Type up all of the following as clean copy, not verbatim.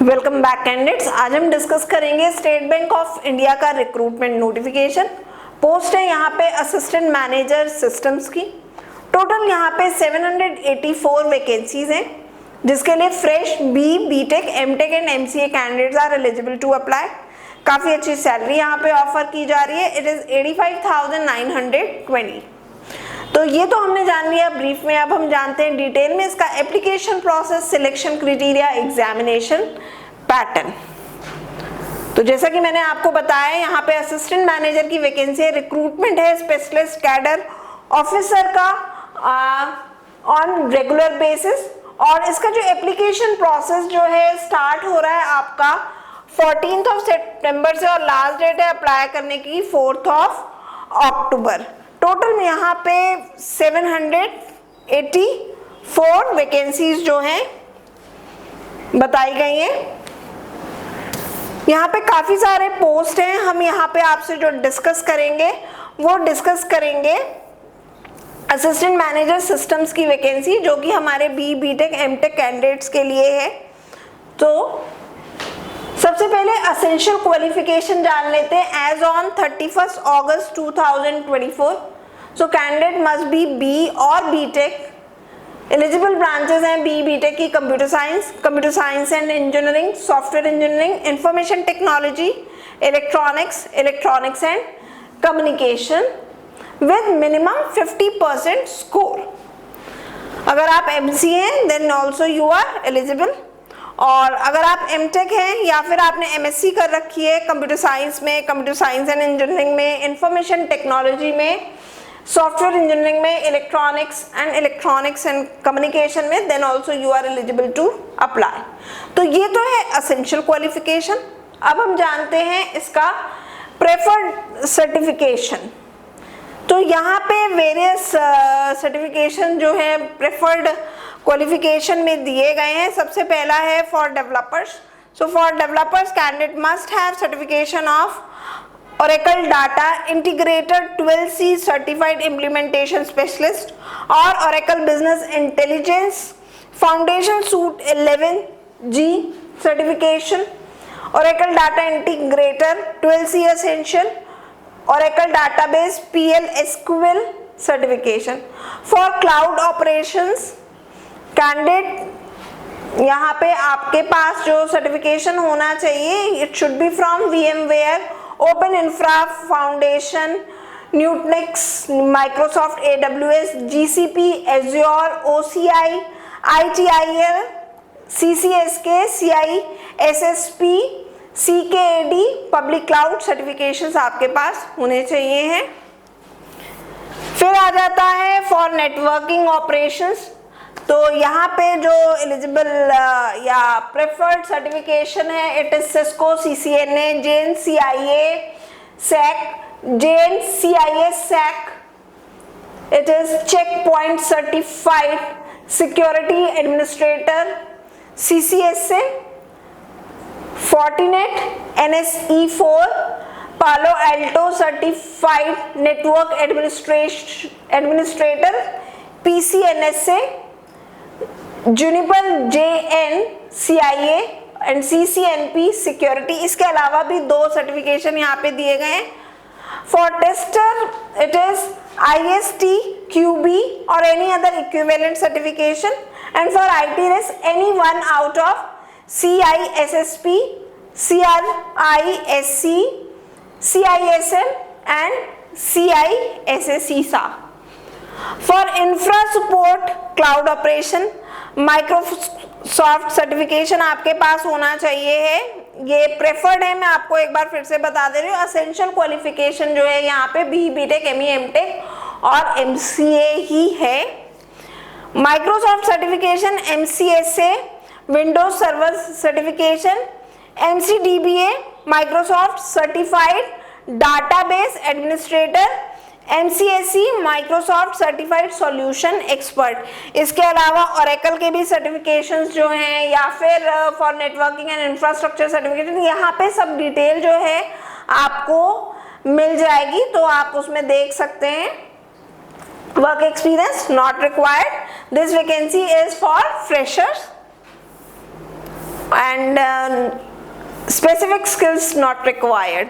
Welcome back candidates. आज हम discuss करेंगे स्टेट बैंक ऑफ इंडिया का रिक्रूटमेंट नोटिफिकेशन। पोस्ट है यहाँ पे असिस्टेंट मैनेजर सिस्टम्स की। टोटल यहाँ पे 784 वैकेंसीज हैं, जिसके लिए fresh BTech, MTech and MCA candidates are eligible to apply. काफी अच्छी सैलरी यहाँ पे ऑफर की जा रही है। It is 85,920। तो ये तो हमने जान लिया ब्रीफ में। अब हम जानते हैं डिटेल में इसका application process, selection criteria, examination pattern. तो जैसा कि मैंने आपको बताया, यहाँ पे असिस्टेंट मैनेजर की वैकेंसी है, रिक्रूटमेंट है स्पेशलिस्ट कैडर ऑफिसर का ऑन रेगुलर बेसिस। और इसका जो एप्लीकेशन प्रोसेस जो है स्टार्ट हो रहा है आपका 14 सितंबर से और लास्ट डेट है अप्लाई करने की 4 अक्टूबर। टोटल में यहाँ पे 784 वैकेंसीज जो हैं बताई गई हैं। यहाँ पे काफी सारे पोस्ट हैं। हम यहाँ पे आपसे जो डिस्कस करेंगे वो डिस्कस करेंगे असिस्टेंट मैनेजर सिस्टम्स की वैकेंसी, जो कि हमारे बीटेक एमटेक कैंडिडेट्स के लिए है। तो सबसे पहले असेंशियल क्वालिफिकेशन जान लेते हैं। Age on 31 August 2024, so candidate must be B और बीटेक। एलिजिबल ब्रांचेस हैं बीटेक की computer science and engineering, software engineering, information technology, electronics and communication with minimum 50% score. अगर आप एमसीए हैं then also you are eligible. और अगर आप MTech हैं या फिर आपने एमएससी कर रखी है कंप्यूटर साइंस में, कंप्यूटर साइंस एंड इंजीनियरिंग में, इंफॉर्मेशन टेक्नोलॉजी में, सॉफ्टवेयर इंजीनियरिंग में, इलेक्ट्रॉनिक्स एंड कम्युनिकेशन में, then also you are eligible to apply. तो ये तो है असेंशियल क्वालिफिकेशन। अब हम जानते हैं इसका प्रेफर्ड सर्टिफिकेशन। तो यहाँ पे वेरियस सर्टिफिकेशन जो है प्रेफर्ड क्वालिफिकेशन में दिए गए हैं। सबसे पहला है for developers. So for developers candidate must have certification of Oracle Data Integrator 12C Certified Implementation Specialist और Oracle Business Intelligence Foundation Suite 11G Certification, Oracle Data Integrator 12C Essential, Oracle Database PL/SQL Certification। For Cloud Operations candidate यहाँ पे आपके पास जो certification होना चाहिए, it should be from VMware, open infra foundation, Nutanix, Microsoft AWS, GCP, Azure, OCI, ITIL, CCSK, CISSP, CKAD, public cloud certifications आपके पास होने चाहिए हैं। फिर आ जाता है फॉर नेटवर्किंग ऑपरेशंस। तो यहाँ पे जो एलिजिबल या प्रेफर्ड सर्टिफिकेशन है, it is Cisco, CCNA, JNCIA, SAC, it is check point certified security administrator, CCSA, Fortinet, NSE4, Palo Alto certified network administrator, PCNSA, Juniper JNCIA and CCNP security. इसके अलावा भी 2 certification यहाँ पे दिए गए हैं। For tester it is ISTQB और any other equivalent certification. And for IT is any one out of CISSP, CRISC, CISM and CISA। For infra support cloud operation Microsoft certification आपके पास होना चाहिए है। ये प्रेफर्ड है, मैं आपको एक बार फिर से बता दे रही हूँ। असेंशियल क्वालिफिकेशन जो है यहाँ पे बीटेक, ME, एमटेक और MCA ही है। Microsoft certification, MCSA, Windows server certification, MCDBA, Microsoft certified database administrator, MCSE, Microsoft certified solution expert. इसके अलावा ओरेकल के भी सर्टिफिकेशंस जो हैं, या फिर for networking and infrastructure certification, यहाँ पे सब डिटेल जो है आपको मिल जाएगी, तो आप उसमें देख सकते हैं। Work experience not required, this vacancy is for freshers. And specific skills not required.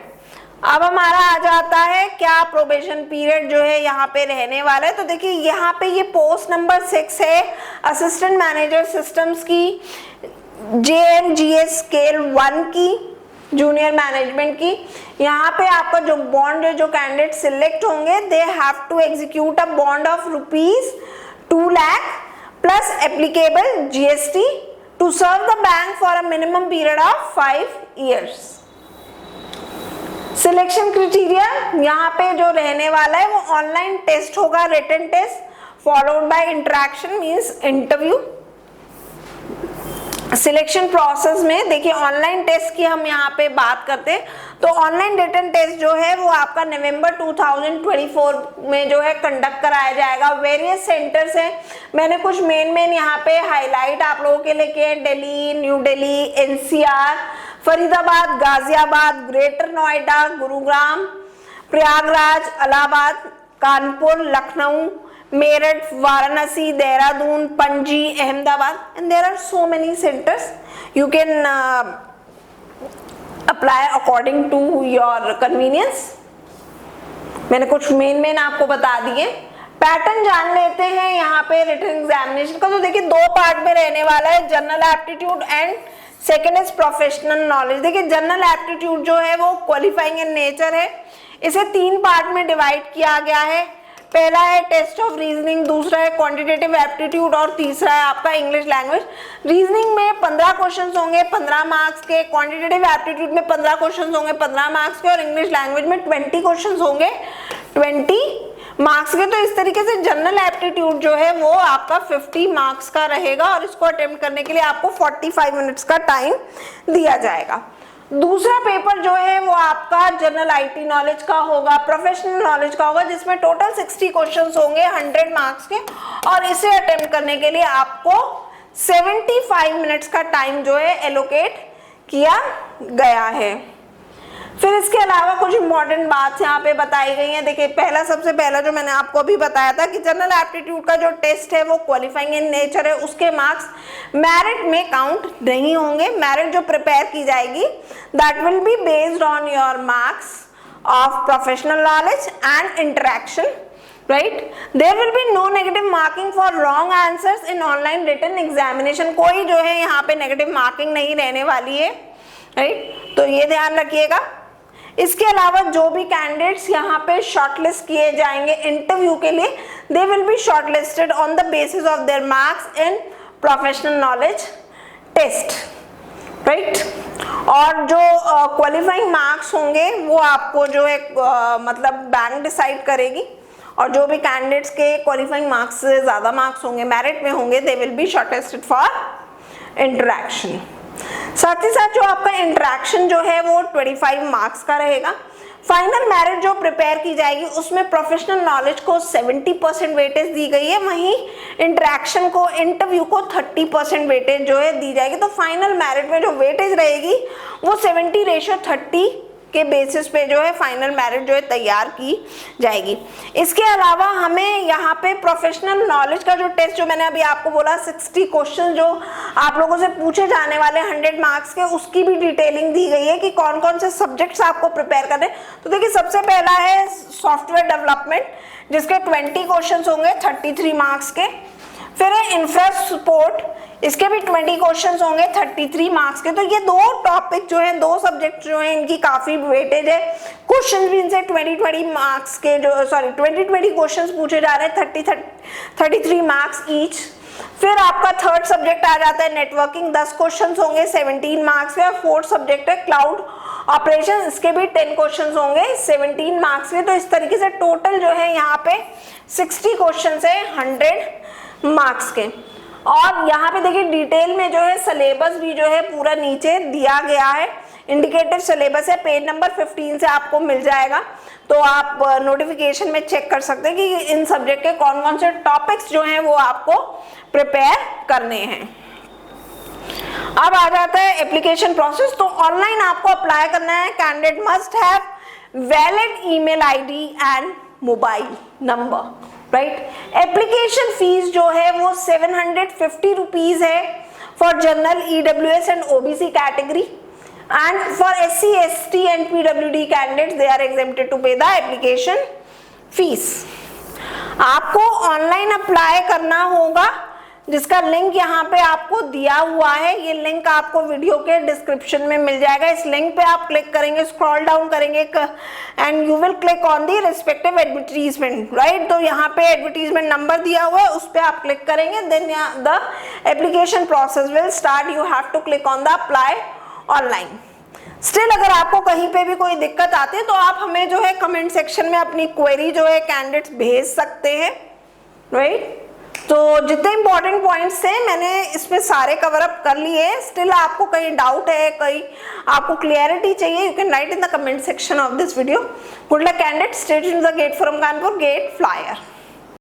अब हमारा आ जाता है क्या प्रोबेशन पीरियड जो है यहाँ पे रहने वाला है। तो देखिए यहाँ पे ये पोस्ट नंबर 6 है असिस्टेंट मैनेजर सिस्टम्स की, JMGS स्केल 1 की, जूनियर मैनेजमेंट की। यहाँ पे आपका जो बॉन्ड जो कैंडिडेट सिलेक्ट होंगे they have to execute a bond of ₹2 lakh plus applicable GST to serve the bank for a minimum period of 5 years। Selection criteria यहाँ पे जो रहने वाला है वो ऑनलाइन टेस्ट होगा, written test followed by interaction means interview. Selection process में देखिए ऑनलाइन टेस्ट की हम यहाँ पे बात करते हैं तो ऑनलाइन रिटन टेस्ट जो है वो आपका नवंबर 2024 में जो है कंडक्ट कराया जाएगा। वेरियस सेंटर्स हैं, मैंने कुछ मेन यहाँ पे हाईलाइट आप लोगों के लिए किए, Delhi, new Delhi, NCR, Faridabad, Ghaziabad, greater Noida, Gurugram, Prayagraj, Allahabad, Kanpur, Lucknow, Meerut, Varanasi, Dehradun, Panaji, Ahmedabad, and there are so many centers you can apply according to your convenience। मैंने कुछ मेन आपको बता दिए। पैटर्न जान लेते हैं यहाँ पे रिटन एग्जामिनेशन का। तो देखिए 2 पार्ट में रहने वाला है, general aptitude and second is professional knowledge. देखिए जनरल एप्टीट्यूड जो है वो क्वालिफाइंग इन नेचर है, इसे 3 पार्ट में डिवाइड किया गया है। पहला है टेस्ट ऑफ रीजनिंग, दूसरा है क्वांटिटेटिव एप्टीट्यूड और तीसरा है आपका इंग्लिश लैंग्वेज। रीजनिंग में 15 क्वेश्चंस होंगे 15 मार्क्स के, क्वांटिटेटिव एप्टीट्यूड में 15 क्वेश्चंस होंगे 15 मार्क्स के और इंग्लिश लैंग्वेज में 20 क्वेश्चंस होंगे 20 मार्क्स के। तो इस तरीके से जनरल एप्टीट्यूड जो है वो आपका 50 मार्क्स का रहेगा और इसको अटेम्प्ट करने के लिए आपको 45 मिनट्स का टाइम दिया जाएगा। दूसरा पेपर जो है वो आपका जनरल IT नॉलेज का होगा, प्रोफेशनल नॉलेज का होगा, जिसमें टोटल 60 क्वेश्चंस होंगे 100 मार्क्स के और इसे अटेम्प्ट करने के लिए आपको 75 मिनट्स का टाइम जो है एलोकेट किया गया है। फिर इसके अलावा कुछ इंपॉर्टेंट बात यहाँ पे बताई गई है। देखिए सबसे पहला जो मैंने आपको अभी बताया था कि जनरल एप्टीट्यूड का जो टेस्ट है वो क्वालिफाइंग इन नेचर है, उसके मार्क्स मेरिट में काउंट नहीं होंगे। मेरिट जो प्रिपेयर की जाएगी that will be based on your marks of professional knowledge and interaction, right. There will be no negative marking for wrong answers in online written examination. कोई जो है यहाँ पे नेगेटिव मार्किंग नहीं रहने वाली है, राइट, तो ये ध्यान रखिएगा। इसके अलावा जो भी कैंडिडेट्स यहाँ पे शॉर्टलिस्ट किए जाएंगे इंटरव्यू के लिए, they will be shortlisted on the basis of their marks in professional knowledge test, right. और जो क्वालिफाइंग मार्क्स होंगे वो आपको जो है मतलब बैंक डिसाइड करेगी और जो भी कैंडिडेट्स के क्वालिफाइंग मार्क्स से ज़्यादा मार्क्स होंगे मेरिट में होंगे दे will be shortlisted for interaction. साथ ही साथ जो आपका इंटरेक्शन जो है वो 25 मार्क्स का रहेगा। फाइनल मेरिट जो प्रिपेयर की जाएगी उसमें प्रोफेशनल नॉलेज को 70% वेटेज दी गई है, वहीं इंटरेक्शन को इंटरव्यू को 30% वेटेज जो है दी जाएगी। तो फाइनल मेरिट में जो वेटेज रहेगी वो 70:30 के बेसिस पे जो है फाइनल मेरिट जो है तैयार की जाएगी। इसके अलावा हमें यहाँ पे प्रोफेशनल नॉलेज का जो टेस्ट जो मैंने अभी आपको बोला 60 क्वेश्चन जो आप लोगों से पूछे जाने वाले 100 मार्क्स के, उसकी भी डिटेलिंग दी गई है कि कौन कौन से सब्जेक्ट्स आपको प्रिपेयर करने। तो देखिए सबसे पहला है सॉफ्टवेयर डेवलपमेंट जिसके 20 क्वेश्चन होंगे 33 मार्क्स के। फिर है इंफ्रा सपोर्ट, इसके भी 20 क्वेश्चंस होंगे 33 मार्क्स के। तो ये 2 टॉपिक जो हैं, 2 सब्जेक्ट जो हैं, इनकी काफी वेटेज है। क्वेश्चन भी इनसे 20 मार्क्स के जो 20 क्वेश्चंस पूछे जा रहे हैं 33 मार्क्स ईच। फिर आपका थर्ड सब्जेक्ट आ जाता है नेटवर्किंग, 10 क्वेश्चंस होंगे 17 मार्क्स के। और फोर्थ सब्जेक्ट है क्लाउड ऑपरेशन, इसके भी 10 क्वेश्चंस होंगे 17 मार्क्स के। तो इस तरीके से टोटल जो है यहाँ पे 60 क्वेश्चंस है 100 मार्क्स के। और यहाँ पे देखिए डिटेल में जो है सिलेबस भी जो है पूरा नीचे दिया गया है, इंडिकेटिव सिलेबस है, पेज नंबर 15 से आपको मिल जाएगा। तो आप नोटिफिकेशन में चेक कर सकते हैं कि इन सब्जेक्ट के कौन कौन से टॉपिक्स जो हैं वो आपको प्रिपेयर करने हैं। अब आ जाता है एप्लीकेशन प्रोसेस। तो ऑनलाइन आपको अप्लाई करना है। Candidate must have valid email ID and mobile number, right. Application fees जो है वो 750 रुपीज है for general, EWS and OBC category, and for SC, ST and PWD candidates they are exempted to pay the application fees. आपको online apply करना होगा, जिसका link यहाँ पे आपको दिया हुआ है। ये लिंक आपको वीडियो के डिस्क्रिप्शन में मिल जाएगा। इस लिंक पे आप क्लिक करेंगे, स्क्रॉल डाउन करेंगे and you will click on the respective advertisement, right. तो यहाँ पे एडवर्टीजमेंट नंबर दिया हुआ है, उस पर आप क्लिक करेंगे, then the application process will start. You have to click on the apply online. Still अगर आपको कहीं पे भी कोई दिक्कत आती है तो आप हमें जो है कमेंट सेक्शन में अपनी क्वेरी जो है कैंडिडेट्स भेज सकते हैं, राइट। तो जितने इंपॉर्टेंट पॉइंट्स थे मैंने इसमें सारे कवर अप कर लिए। स्टिल आपको कहीं डाउट है, कहीं आपको क्लियरिटी चाहिए, you can write in the comment section of this video. Good luck candidates, stay tuned to the GATE from Kanpur, GATE flyer.